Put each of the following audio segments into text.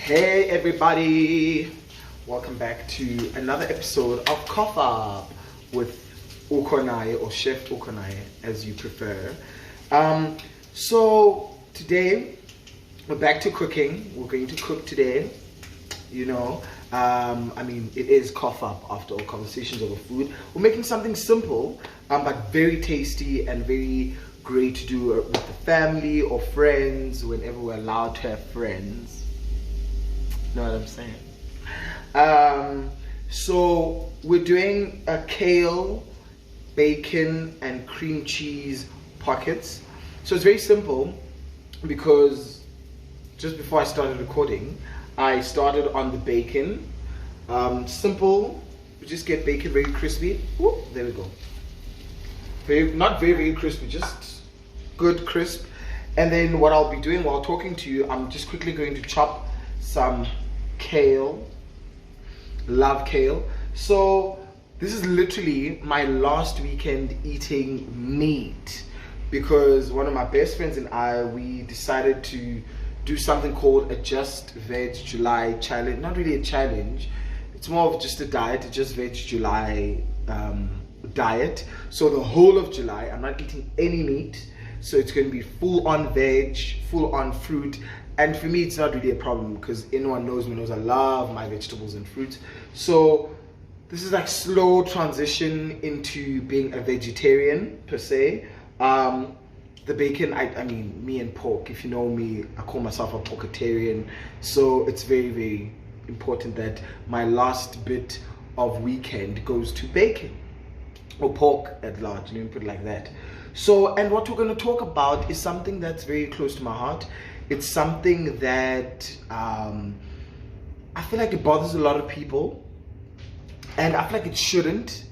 Hey everybody, welcome back to another episode of Cough Up with Ukonaye, or Chef Ukonaye as you prefer. So today we're back to cooking. We're going to cook today. It is Cough Up after all, conversations over food. We're making something simple but very tasty and very great to do with the family or friends whenever we're allowed to have friends. Know what I'm saying? So we're doing a kale, bacon, and cream cheese pockets. So it's very simple because just before I started recording, I started on the bacon. Simple. We just get bacon very crispy. Whoop, there we go. Not very crispy, just good crisp. And then what I'll be doing while talking to you, I'm just quickly going to chop some kale. Love kale. So this is literally my last weekend eating meat because one of my best friends and I, we decided to do something called a Just Veg July challenge. Not really a challenge, it's more of just a diet, a Just Veg July diet. So the whole of July I'm not eating any meat, so it's going to be full on veg, full on fruit. And for me, it's not really a problem because anyone knows me knows I love my vegetables and fruits. So this is like slow transition into being a vegetarian per se. The bacon, I mean, me and pork, if you know me, I call myself a porkatarian. So it's very, very important that my last bit of weekend goes to bacon or pork at large, let me put it like that. So, and what we're going to talk about is something that's very close to my heart. It's something that I feel like it bothers a lot of people, and I feel like it shouldn't.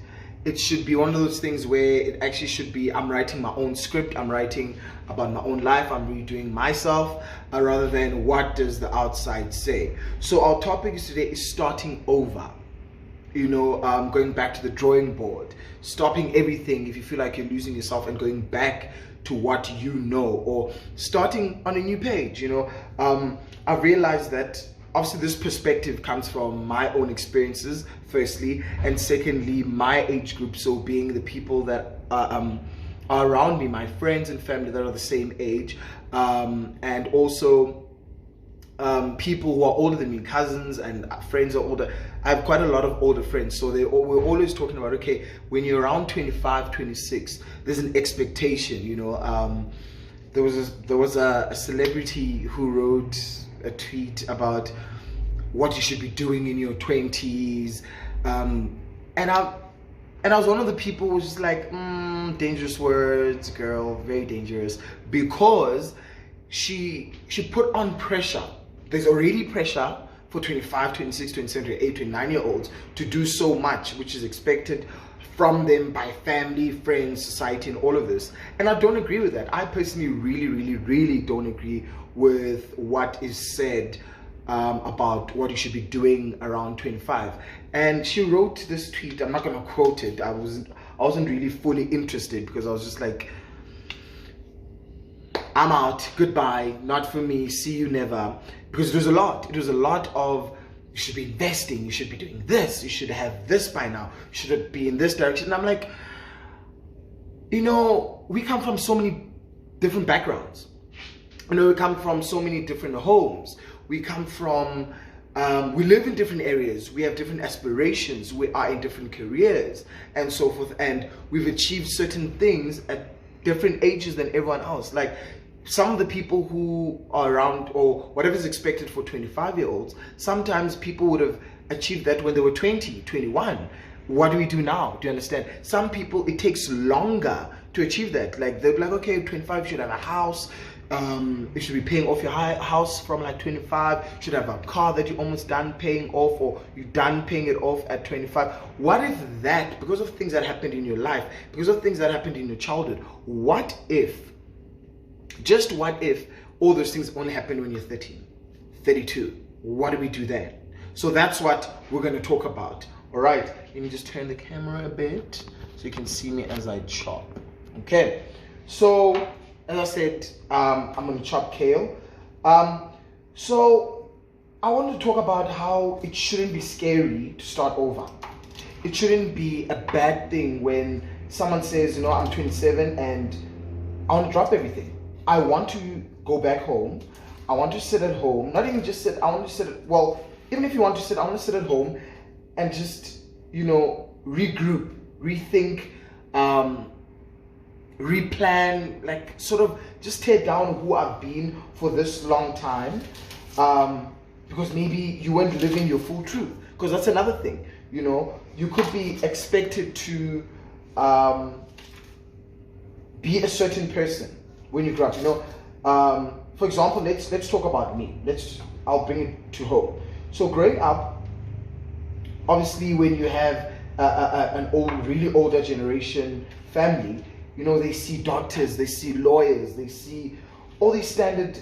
It should be one of those things where it actually should be, I'm writing my own script, I'm writing about my own life, I'm redoing myself, rather than what does the outside say. So our topic today is starting over. Going back to the drawing board, stopping everything if you feel like you're losing yourself and going back to what you know, or starting on a new page. I realized that obviously this perspective comes from my own experiences firstly, and secondly my age group, so being the people that are around me, my friends and family that are the same age, and also people who are older than me, cousins and friends are older. I have quite a lot of older friends, so we're always talking about, okay, when you're around 25, 26, there's an expectation. There was a celebrity who wrote a tweet about what you should be doing in your 20s, and I was one of the people who was just like, dangerous words, girl, very dangerous, because she put on pressure. There's already pressure for 25, 26, 27, 28, 29-year-olds to do so much, which is expected from them by family, friends, society, and all of this. And I don't agree with that. I personally really don't agree with what is said about what you should be doing around 25. And she wrote this tweet. I'm not going to quote it. I wasn't really fully interested because I was just like, I'm out, goodbye, not for me, see you never. Because it was a lot of, you should be investing, you should be doing this, you should have this by now, you should be in this direction. And I'm like, we come from so many different backgrounds. We come from so many different homes. We come from, we live in different areas. We have different aspirations. We are in different careers and so forth. And we've achieved certain things at different ages than everyone else. Like, some of the people who are around, or whatever is expected for 25-year-olds, sometimes people would have achieved that when they were 20, 21. What do we do now? Do you understand? Some people, it takes longer to achieve that. Like, they'll be like, okay, 25, you should have a house. You should be paying off your house from like 25. You should have a car that you're almost done paying off, or you're done paying it off at 25. What if that, because of things that happened in your life, because of things that happened in your childhood, what if all those things only happened when you're 13, 32? What do we do then? So that's what we're going to talk about. All right, let me just turn the camera a bit so you can see me as I chop. Okay, so as I said, I'm going to chop kale. So I want to talk about how it shouldn't be scary to start over. It shouldn't be a bad thing when someone says, you know, I'm 27 and I want to drop everything. I want to go back home. I want to sit at home. Not even just sit, I want to sit at, well, even if you want to sit, I want to sit at home and just, you know, regroup, rethink, replan, like sort of just tear down who I've been for this long time. Because maybe you weren't living your full truth. Because that's another thing, you know, you could be expected to be a certain person when you grow up. You know, for example, let's talk about me. I'll bring it to home. So growing up, obviously, when you have an really older generation family, you know, they see doctors, they see lawyers, they see all these standard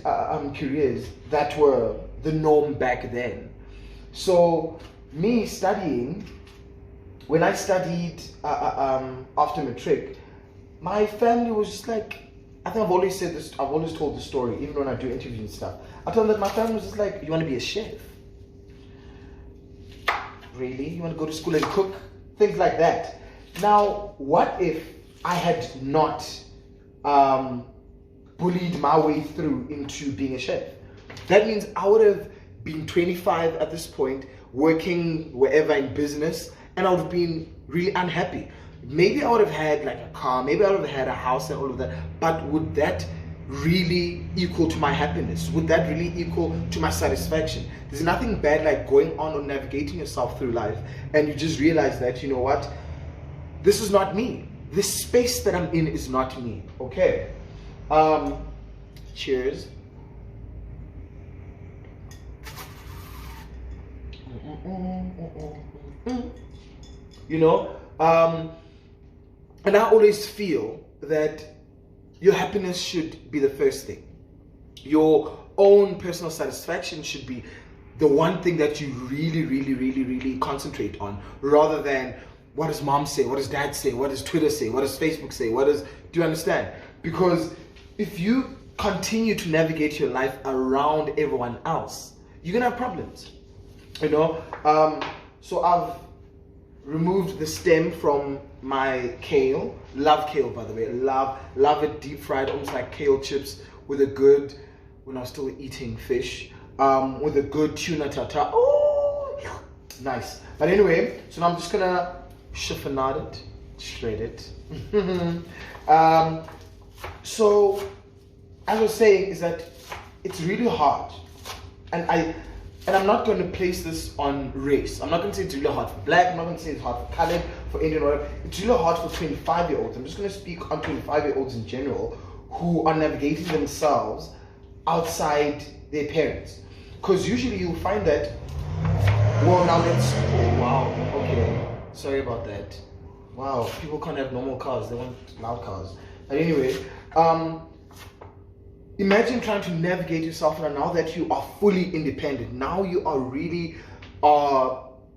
careers that were the norm back then. So me studying, when I studied after matric, my family was just like, I think I've always said this, I've always told this story, even when I do interviews and stuff. I told them that my family was just like, you want to be a chef? Really? You want to go to school and cook? Things like that. Now, what if I had not bullied my way through into being a chef? That means I would have been 25 at this point, working wherever in business, and I would have been really unhappy. Maybe I would have had like a car, maybe I would have had a house and all of that, but would that really equal to my happiness? Would that really equal to my satisfaction? There's nothing bad like going on or navigating yourself through life and you just realize that, you know what, this is not me. This space that I'm in is not me. Okay. Cheers. You know, and I always feel that your happiness should be the first thing. Your own personal satisfaction should be the one thing that you really concentrate on, rather than what does mom say, what does dad say, what does Twitter say, what does Facebook say, do you understand? Because if you continue to navigate your life around everyone else, you're gonna have problems, you know. So I've removed the stem from my kale. Love kale, by the way. Love it deep fried, almost like kale chips with a good, when I was still eating fish, with a good tuna tartare. Oh, nice. But anyway, so now I'm just gonna chiffonade it, shred it. So as I was saying, is that it's really hard, and I'm not going to place this on race. I'm not going to say it's really hard for black. I'm not going to say it's hard for colored, for Indian, or whatever. It's really hard for 25-year-olds. I'm just going to speak on 25-year-olds in general who are navigating themselves outside their parents. Because usually you'll find that, well, now let's, oh wow, okay, sorry about that. Wow, people can't have normal cars, they want loud cars. But anyway, imagine trying to navigate yourself now that you are fully independent. Now you are really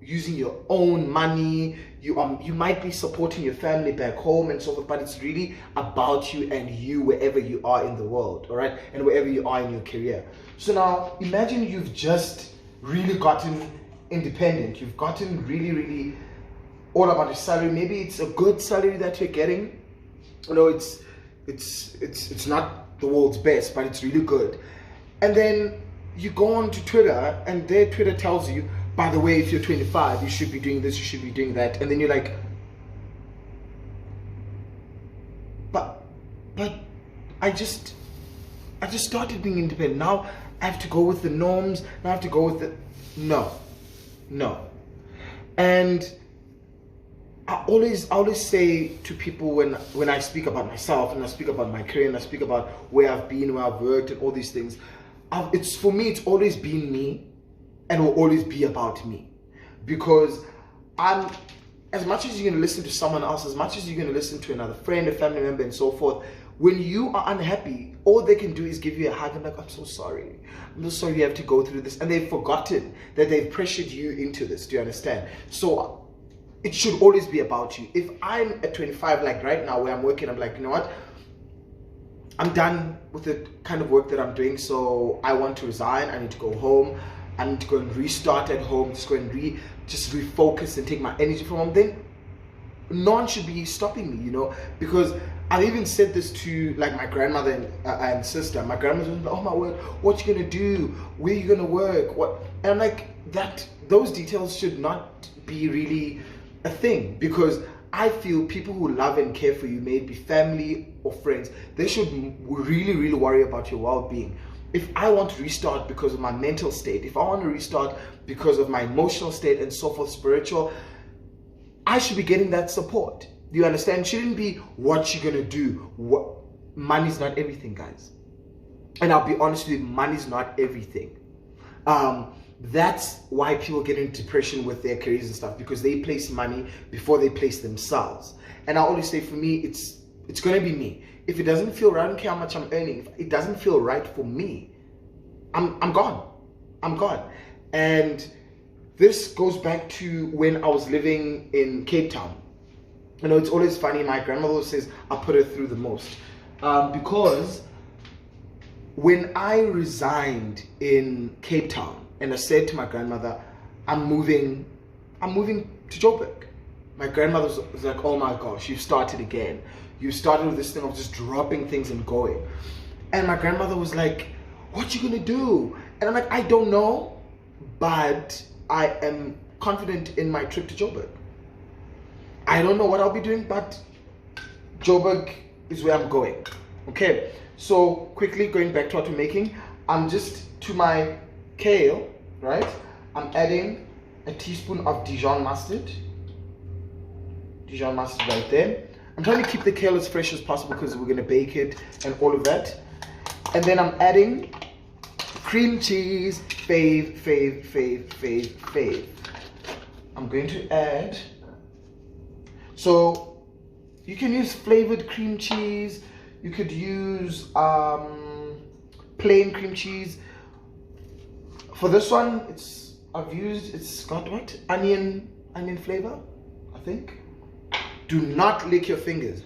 using your own money. You might be supporting your family back home and so forth, but it's really about you and you wherever you are in the world, all right? And wherever you are in your career. So now imagine you've just really gotten independent. You've gotten really all about your salary. Maybe it's a good salary that you're getting. You know, it's not the world's best, but it's really good. And then you go on to Twitter, and their Twitter tells you, by the way, if you're 25, you should be doing this, you should be doing that. And then you're like, but I just started being independent. Now I have to go with the norms. Now I have to go with the no. And I always say to people when I speak about myself and I speak about my career and I speak about where I've been, where I've worked and all these things, for me it's always been me and will always be about me. Because as much as you're going to listen to someone else, as much as you're going to listen to another friend, a family member and so forth, when you are unhappy, all they can do is give you a hug and like, I'm so sorry. I'm so sorry you have to go through this. And they've forgotten that they've pressured you into this. Do you understand? So it should always be about you. If I'm at 25, like right now where I'm working, I'm like, you know what? I'm done with the kind of work that I'm doing, so I want to resign. I need to go home. I need to go and restart at home, just go and just refocus and take my energy from home, then no one should be stopping me, you know, because I've even said this to like my grandmother and sister. My grandmother was like, oh my word, what you gonna do? Where you gonna work? What? And I'm like, those details should not be really a thing, because I feel people who love and care for you, may it be family or friends, they should really, really worry about your well-being. If I want to restart because of my mental state, if I want to restart because of my emotional state and so forth, spiritual, I should be getting that support. Do you understand? It shouldn't be what you're gonna do. Money's not everything, guys. And I'll be honest with you, money's not everything. That's why people get into depression with their careers and stuff, because they place money before they place themselves. And I always say, for me, it's gonna be me. If it doesn't feel right, I don't care how much I'm earning. If it doesn't feel right for me, I'm gone. I'm gone. And this goes back to when I was living in Cape Town. You know, it's always funny. My grandmother says I put her through the most, because when I resigned in Cape Town, and I said to my grandmother, I'm moving to Joburg. My grandmother was like, oh my gosh, you've started again. You started with this thing of just dropping things and going. And my grandmother was like, what you gonna do? And I'm like, I don't know, but I am confident in my trip to Joburg. I don't know what I'll be doing, but Joburg is where I'm going. Okay, so quickly going back to what we're making, I'm just to my kale, right? I'm adding a teaspoon of Dijon mustard. Dijon mustard right there. I'm trying to keep the kale as fresh as possible because we're going to bake it and all of that. And then I'm adding cream cheese, fave. I'm going to add, so you can use flavored cream cheese, you could use plain cream cheese. For this one, it's got what? Onion flavor, I think. Do not lick your fingers.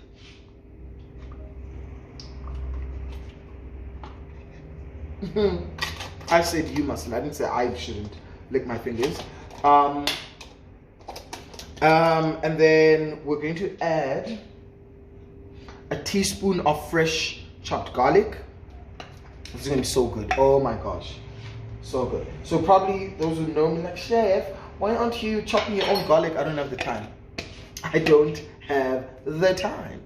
I said you mustn't. I didn't say I shouldn't lick my fingers. And then we're going to add a teaspoon of fresh chopped garlic. This is gonna be so good. Oh my gosh, so good. So probably those who know me like, chef, why aren't you chopping your own garlic? I don't have the time. I don't have the time.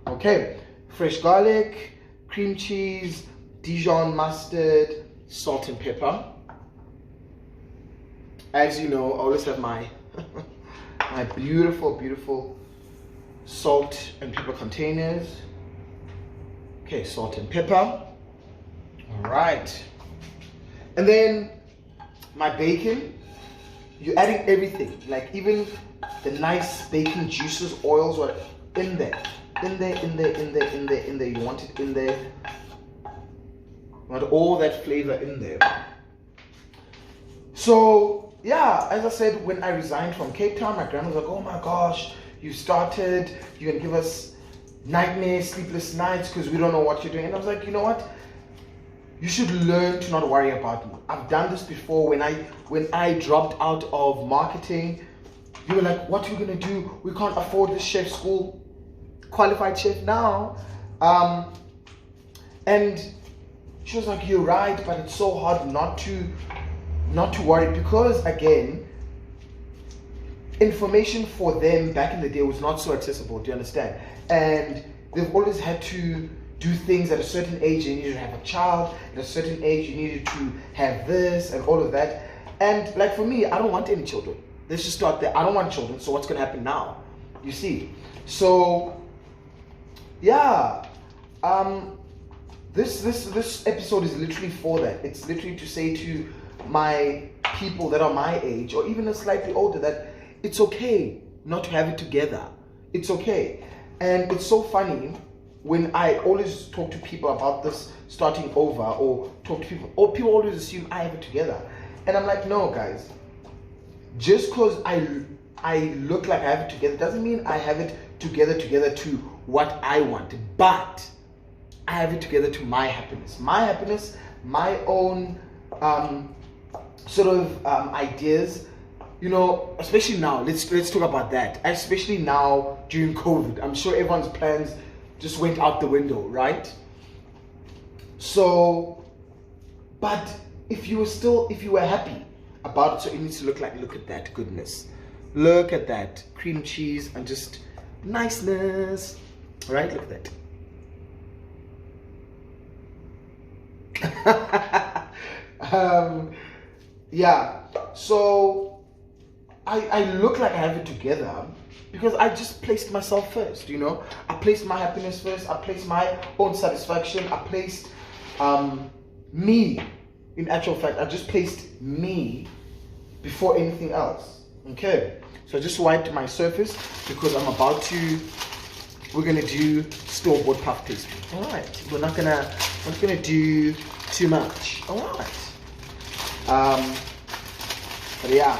Okay, fresh garlic, cream cheese, Dijon mustard, salt and pepper. As you know, I always have my my beautiful salt and pepper containers. Okay, salt and pepper. All right. And then my bacon. You're adding everything, like even the nice bacon juices, oils, or in there. You want it in there. You want all that flavor in there. So yeah, as I said, when I resigned from Cape Town, my grandma was like, oh my gosh, you started, you're gonna give us nightmares, sleepless nights, because we don't know what you're doing. And I was like, you know what? You should learn to not worry about me. I've done this before. When I dropped out of marketing, you were like, what are we gonna do? We can't afford this chef school, qualified chef now. And she was like, you're right, but it's so hard not to worry, because again, information for them back in the day was not so accessible. Do you understand? And they've always had to do things at a certain age. You needed to have a child. At a certain age, you needed to have this and all of that. And like for me, I don't want any children. Let's just start there. I don't want children. So what's going to happen now? You see? So yeah, this episode is literally for that. It's literally to say to my people that are my age or even a slightly older that it's okay not to have it together. It's okay. And it's so funny when I always talk to people about this starting over, or talk to people, or people always assume I have it together. And I'm like, no guys, just because I look like I have it together doesn't mean I have it together to what I want. But I have it together to my happiness, my own sort of ideas, you know, especially now. Let's talk about that. Especially now during COVID, I'm sure everyone's plans just went out the window, right? So, but if you were happy about it, so it needs to look at that goodness, look at that cream cheese and just niceness, right? Look at that. Yeah, so I look like I have it together because I just placed myself first, you know. I placed my happiness first, I placed my own satisfaction, I placed me. In actual fact, I just placed me before anything else. Okay, so I just wiped my surface because we're gonna do store-bought puff pastry. All right, we're not gonna do too much. All right. But yeah,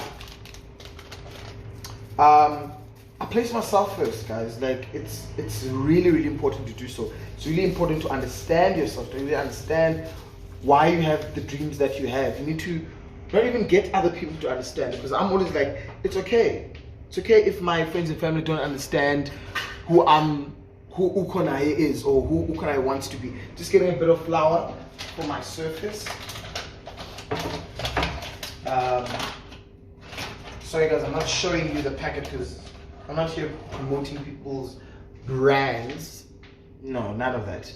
I place myself first, guys. Like it's really important to do so. It's really important to understand yourself, to really understand why you have the dreams that you have. You need to not even get other people to understand, because I'm always like, it's okay. It's okay if my friends and family don't understand who Ukonae is or who Ukonae wants to be. Just getting a bit of flour for my surface. Sorry guys, I'm not showing you the packet because I'm not here promoting people's brands. No, none of that.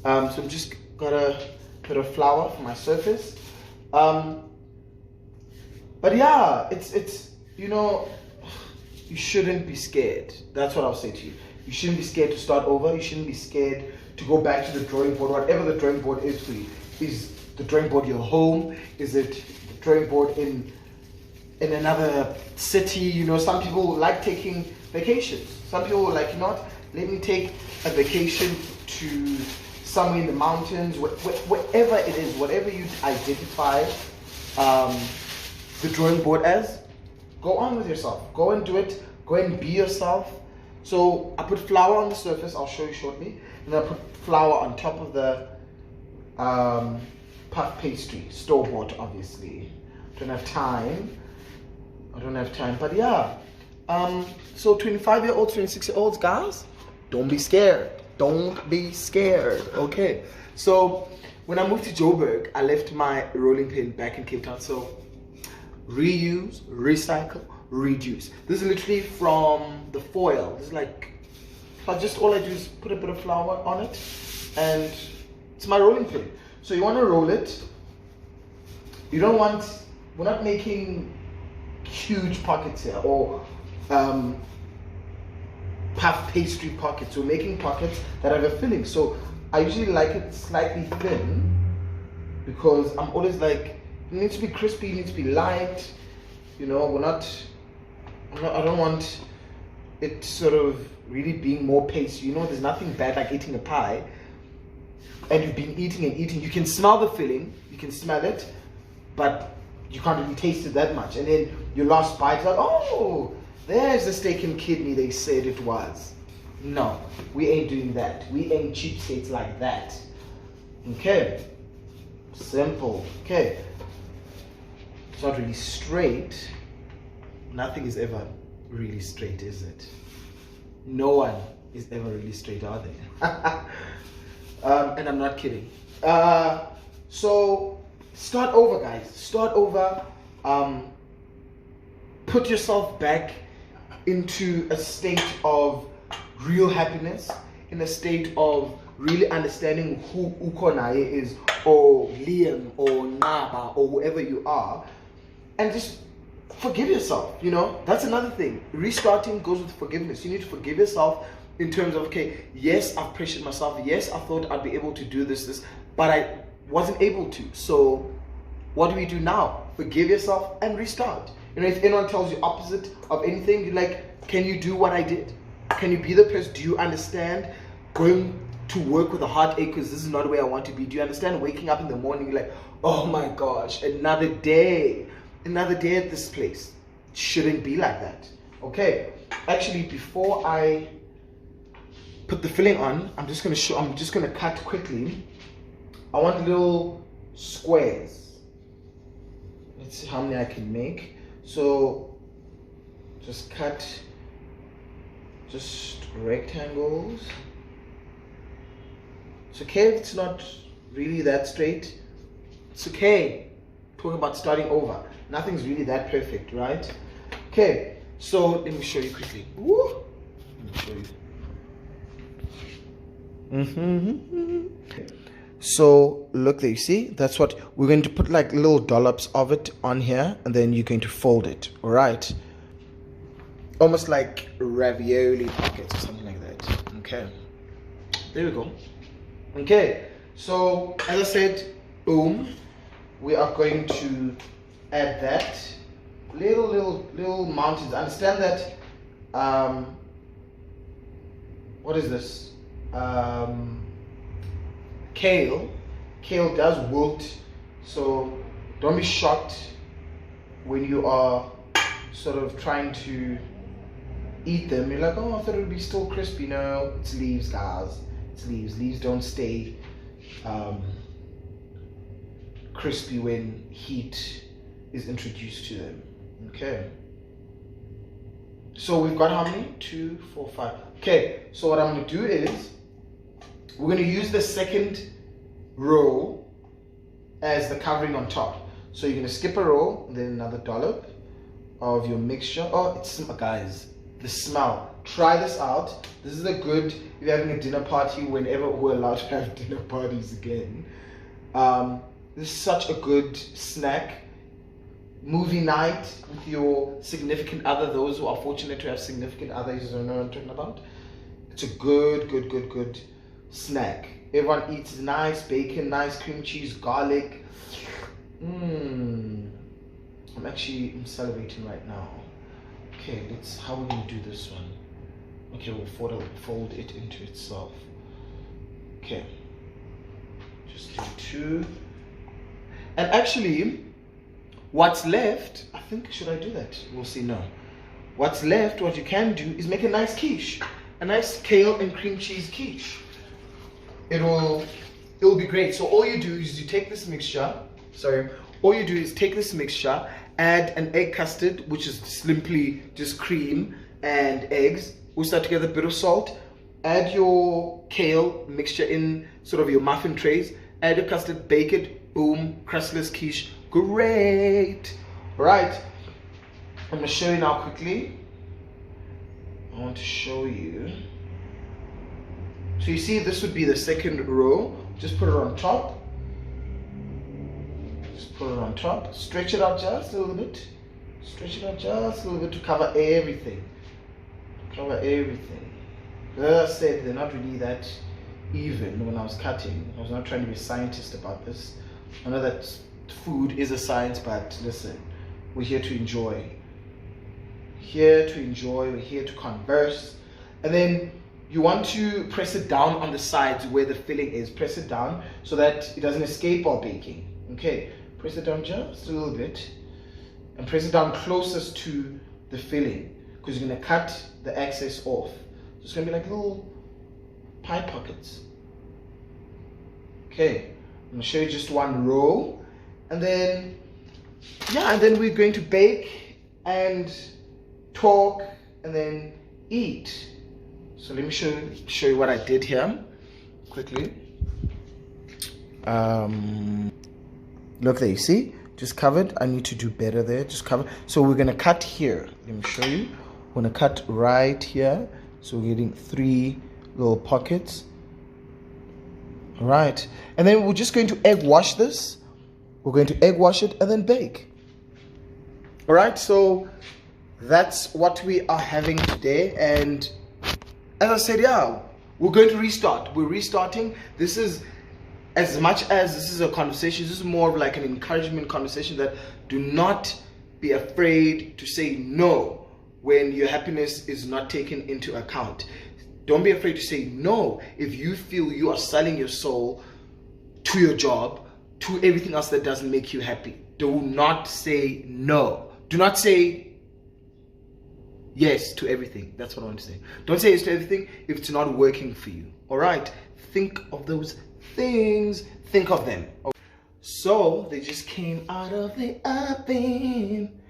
So I'm just got a bit of flour for my surface. But yeah, it's you know, you shouldn't be scared. That's what I'll say to you. You shouldn't be scared to start over. You shouldn't be scared to go back to the drawing board, whatever the drawing board is for you. Is the drawing board your home? Is it the drawing board in another city? You know, some people like taking vacations. Some people are like, you know what, let me take a vacation to somewhere in the mountains, whatever it is, whatever you identify the drawing board as, go on with yourself. Go and do it. Go and be yourself. So I put flour on the surface, I'll show you shortly, and I put flour on top of the puff pastry, store-bought obviously. I don't have time, but yeah. So 25-year-olds, 26-year-olds, guys, don't be scared. Don't be scared, okay? So when I moved to Joburg, I left my rolling pin back in Cape Town. So reuse, recycle, reduce. This is literally from the foil. This is like, just all I do is put a bit of flour on it, and it's my rolling pin. So you want to roll it. You don't want, we're not making huge pockets here, or puff pastry pockets. We're making pockets that have a filling. So I usually like it slightly thin because I'm always like, it needs to be crispy, it needs to be light. You know, I don't want it sort of really being more pasty. You know, there's nothing bad like eating a pie and you've been eating and eating. You can smell the filling, you can smell it, but you can't really taste it that much. And then your last bite, like, oh, there's the steak and kidney they said it was. No, we ain't doing that. We ain't cheapskates like that. Okay, simple. Okay, it's not really straight. Nothing is ever really straight, is it? No one is ever really straight, are they? And I'm not kidding. So start over, guys. Start over. Put yourself back into a state of real happiness, in a state of really understanding who Ukonae is, or Liam, or Naba, or whoever you are, and just forgive yourself. You know, that's another thing. Restarting goes with forgiveness. You need to forgive yourself in terms of, okay, yes, I've pressured myself. Yes, I thought I'd be able to do this, but I wasn't able to. So what do we do now? Forgive yourself and restart. You know, if anyone tells you opposite of anything, you're like, can you do what I did? Can you be the person? Do you understand going to work with a heartache because this is not where I want to be? Do you understand waking up in the morning like, oh my gosh, another day at this place? It shouldn't be like that. Okay, actually, before I put the filling on, I'm just gonna cut quickly. I want little squares. let's see how many I can make. So just cut just rectangles. It's okay if it's not really that straight. It's okay. Talk about starting over. Nothing's really that perfect, right? Okay, so let me show you quickly. Woo! Let me show you. So look there, you see? That's what we're going to put, like little dollops of it on here, and then you're going to fold it, all right? Almost like ravioli pockets or something like that. Okay, there we go. Okay, so as I said, boom, we are going to add that little mountains. Understand that what is this? Kale does wilt, so don't be shocked when you are sort of trying to eat them. You're like, oh, I thought it would be still crispy. No, it's leaves, guys. It's leaves. Leaves don't stay crispy when heat is introduced to them. Okay, so we've got how many? 2, 4, 5. Okay, so what I'm going to do is we're going to use the second row as the covering on top. So you're going to skip a row, and then another dollop of your mixture. Oh, it's, guys, the smell. Try this out. This is a good, if you're having a dinner party, whenever we're allowed to have dinner parties again. This is such a good snack. Movie night with your significant other, those who are fortunate to have significant others, you know what I'm talking about. It's a good snack. Everyone eats nice bacon, nice cream cheese, garlic. I'm actually salivating right now. Okay, how are we gonna do this one? Okay, we'll fold it into itself. Okay, just do 2. And actually, what's left, I think, should I do that? We'll see. No. What's left, what you can do is make a nice quiche, a nice kale and cream cheese quiche. It'll be great. So all you do is you take this mixture. All you do is take this mixture, add an egg custard, which is simply just cream and eggs. Whisk that together, a bit of salt. Add your kale mixture in sort of your muffin trays. Add your custard, bake it. Boom, crustless quiche. Great. All right. I'm gonna show you now quickly. I want to show you. So you see, this would be the second row. Just put it on top. Just put it on top. Stretch it out just a little bit. Stretch it out just a little bit to cover everything. Cover everything. As I said, they're not really that even when I was cutting. I was not trying to be a scientist about this. I know that food is a science, but listen, we're here to enjoy. We're here to converse. And then you want to press it down on the sides where the filling is. Press it down so that it doesn't escape while baking. Okay, press it down just a little bit. And press it down closest to the filling, because you're going to cut the excess off. So it's going to be like little pie pockets. Okay, I'm going to show you just one row. And then, yeah, and then we're going to bake and talk and then eat. So let me show you what I did here quickly. Look there, you see? Just covered. I need to do better there. Just cover. So we're going to cut here. Let me show you. We're going to cut right here. So we're getting 3 little pockets. All right. And then we're just going to egg wash this. We're going to egg wash it and then bake. All right. So that's what we are having today. And as I said, yeah, we're going to restart. We're restarting. This is, as much as this is a conversation, this is more of like an encouragement conversation, that do not be afraid to say no when your happiness is not taken into account. Don't be afraid to say no if you feel you are selling your soul to your job, to everything else that doesn't make you happy. Do not say no. Do not say yes to everything. That's what I want to say. Don't say yes to everything if it's not working for you. All right? Think of those things. Think of them. So they just came out of the oven.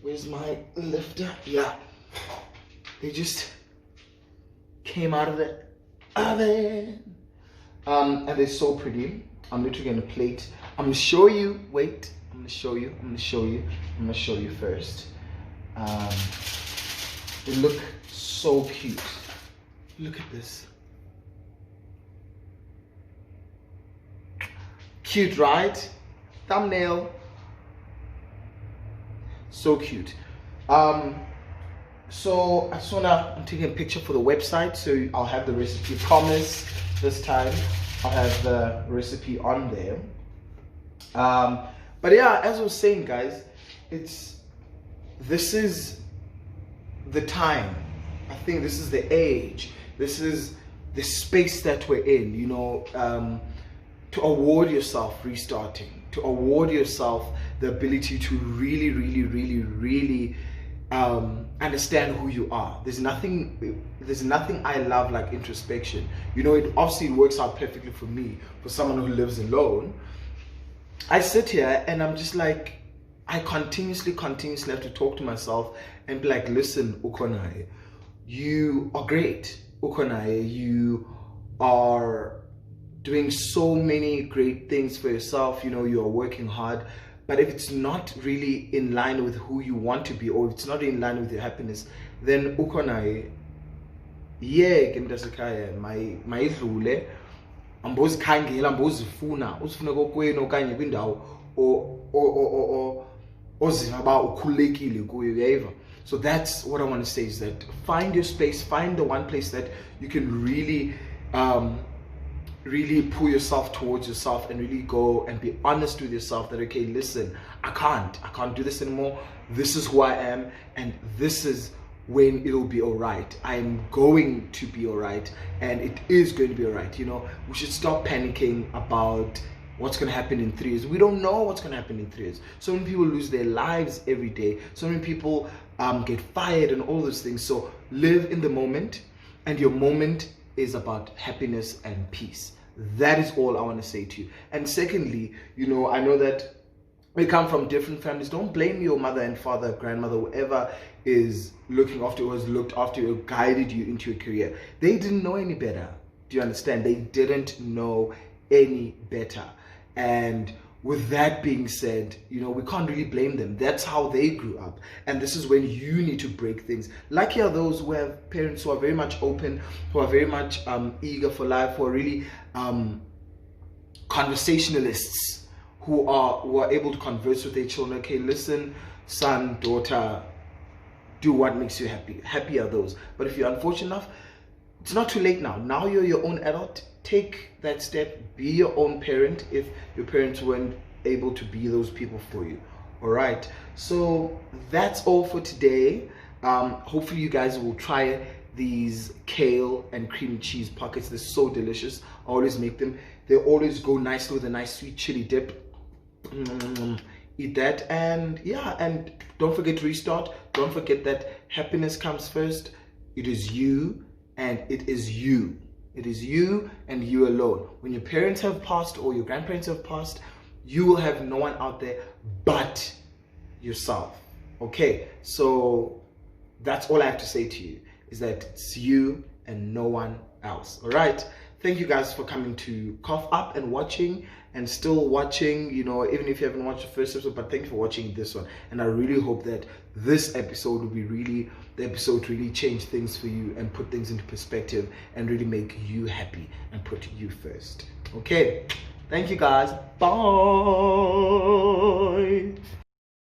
Where's my lifter? Yeah. They just came out of the oven. And they're so pretty. I'm literally gonna plate. I'm gonna show you. Wait. I'm gonna show you. I'm gonna show you first. They look so cute. Look at this. Cute, right? Thumbnail. So cute. So I'm taking a picture for the website, so I'll have the recipe. Promise this time I'll have the recipe on there. But yeah, as I was saying, guys, this is the time. I think this is the age. This is the space that we're in, you know, to award yourself restarting, to award yourself the ability to really, really, really, really understand who you are. There's nothing I love like introspection. You know, it obviously works out perfectly for me, for someone who lives alone. I sit here and I'm just like, I continuously have to talk to myself and be like, listen, Ukonai, you are great. Ukonai, you are doing so many great things for yourself. You know, you are working hard. But if it's not really in line with who you want to be, or if it's not in line with your happiness, then Ukonai, yeah, my idlule, ambozikhangela, ambozifuna, usifuna kokwenu okanye kwindawo oziva ba ukhululekile kuyo, uyayeva. So that's what I want to say, is that find your space, find the one place that you can really really pull yourself towards yourself and really go and be honest with yourself that, okay, listen, I can't do this anymore. This is who I am, and this is when it'll be all right. I'm going to be all right, and it is going to be all right. You know, we should stop panicking about what's going to happen in 3 years. We don't know what's going to happen in 3 years. So many people lose their lives every day. So many people get fired and all those things. So live in the moment, and your moment is about happiness and peace. That is all I want to say to you. And secondly, you know, I know that we come from different families. Don't blame your mother and father, grandmother, whoever is looking after you, or has looked after you, or guided you into your career. They didn't know any better. Do you understand? They didn't know any better. And with that being said, you know, we can't really blame them. That's how they grew up. And this is when you need to break things. Lucky are those who have parents who are very much open, who are very much eager for life, who are really conversationalists, who are able to converse with their children. Okay, listen, son, daughter, do what makes you happy. Happy are those. But if you're unfortunate enough, it's not too late now. Now you're your own adult. Take that step. Be your own parent if your parents weren't able to be those people for you. All right. So that's all for today. Hopefully you guys will try these kale and cream cheese pockets. They're so delicious. I always make them. They always go nicely with a nice sweet chili dip. Eat that, and yeah, and don't forget to restart. Don't forget that happiness comes first. It is you, and it is you. It is you and you alone. When your parents have passed or your grandparents have passed, you will have no one out there but yourself. Okay, so that's all I have to say to you, is that it's you and no one else. All right. Thank you guys for coming to Cough Up and watching, and still watching, you know, even if you haven't watched the first episode, but thank you for watching this one. And I really hope that this episode will be really, the episode to really change things for you and put things into perspective and really make you happy and put you first. Okay. Thank you guys. Bye.